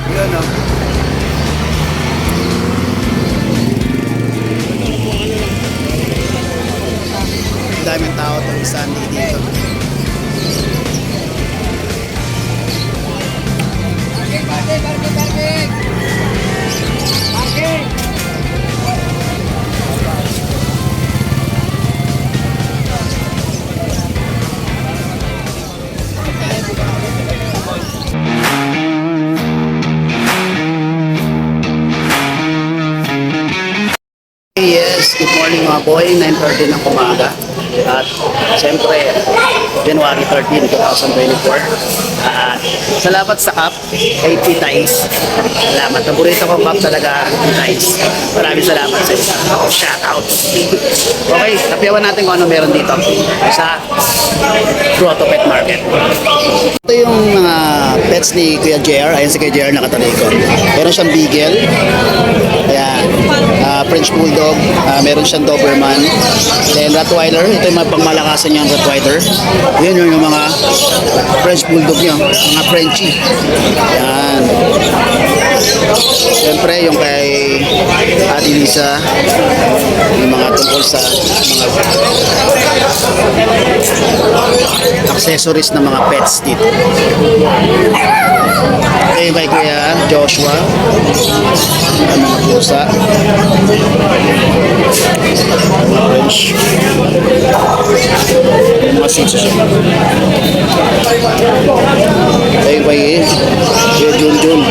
Yun o. Daming tao tuwing Sunday dito. Yes, good morning mga boy, 9:30 ng umaga. At siyempre, January 13, 2024. At salamat sa cup kay Titais. Salamat. Paborito kong cup talaga, Titais. Maraming salamat sa iyo. Shout out. Okay, tapiawan natin kung ano meron dito sa Grotto Pet Market. Ito yung mga pets ni Kuya JR. Ayan si Kuya JR nakatalikod. Meron siyang Beagle. Ayan. French Bulldog. Meron siyang Doberman. Then Rottweiler. Ito yung mga pangmalakasan niyang Rottweiler. Yan yung mga French Bulldog niya. Mga Frenchie. Ayan. Siyempre yung kay Ate Lisa. Yung mga tungkol sa mga accessories ng mga pets dito. Okay, kay Kuya Joshua. Ang mga pusa. Orange. Mga sitso siya. Kay Kuya Junjun.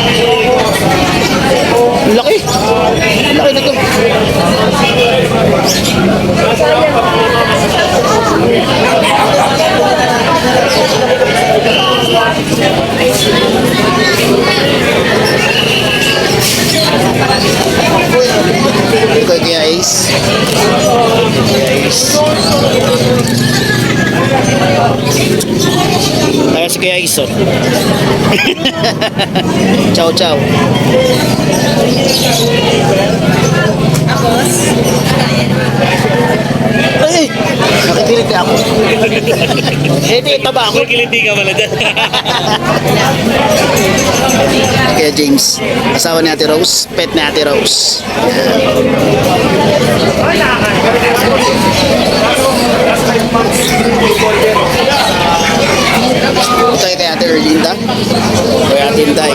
Ang laki! Ang laki na to. Ito kay Ace. Kaya si Kuya Ace. Ciao, ciao. Ay! Nakikiliti ako. Hindi, taba ako. Nakikiliti ka pala dyan. Kaya James, asawa ni Ate Rose, pet ni Ate Rose. Ito kay Ate Erlinda. Kay Ate Inday.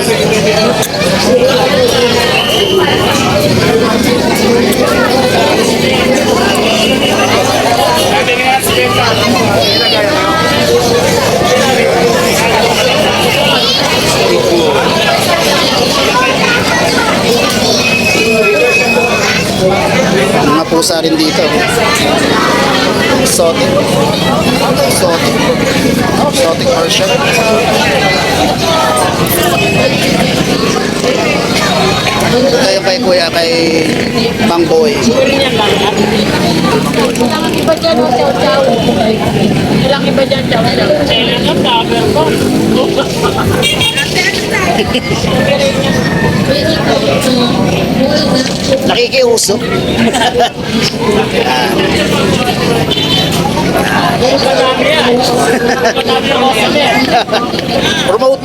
Mga pusa rin dito. Exotic Persian. Ito tayo kay Kuya, kay Mang Boy. Ilang iba dyan, chow-chow. Ilang iba dyan, chow-chow. Ilang ang cover ko. Nakikiuso. Promote.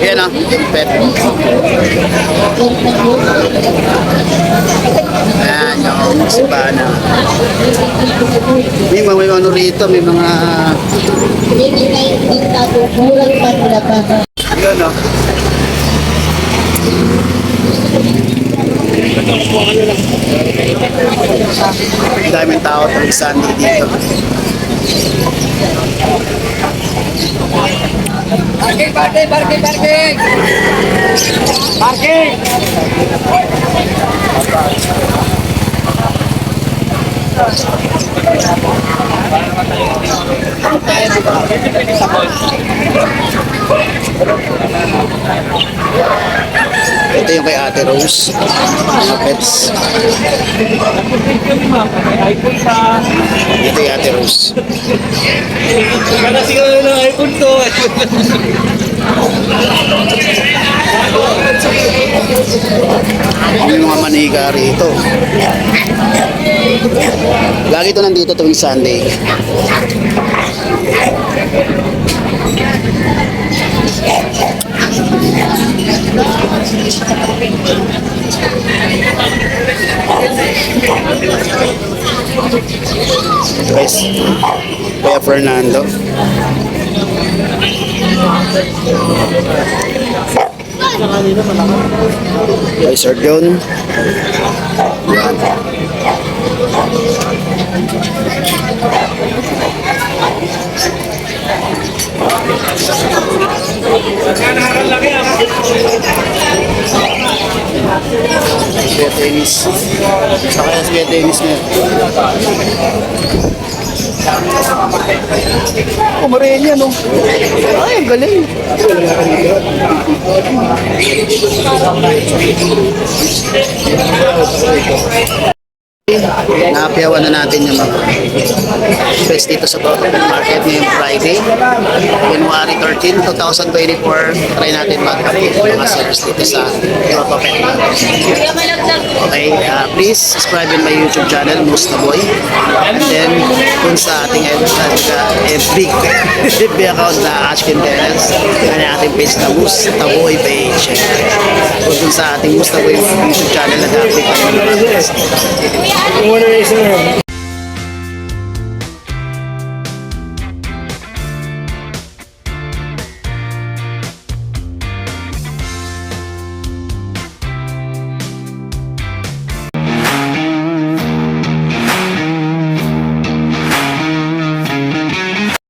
Yan ah, yung pet. Ayan, yung sibana. May mga ano rito, may mga... Yun ah. Daming tao tuwing Sunday dito. Parking! Ito yung kay Ate Rose, mga pets. Ito yung Ate Rose. Kada siguro ng iPhone to. May mga maniga rito. Lagi ito nandito tuwing Sunday. Guys, Kuya Fernando. Kay Sir John. Kuya Tennis. Sa kaya si Kuya Tennis ngayon. Kumarin yan, no? Ay, ang galing. Naapiawan na natin yung mga best dito sa Totopen Market ngayong Friday, January 13, 2024. Try natin mag-update yung mga sales dito sa Totopen Market. Okay, please subscribe in my YouTube channel, Musta Boy. And then, kung sa ating FB account na Ashkin Tenants, yan ang ating page na Musta Boy page. Kung sa ating Musta Boy YouTube channel, nag-update kami ng mga best. Kung ano na isa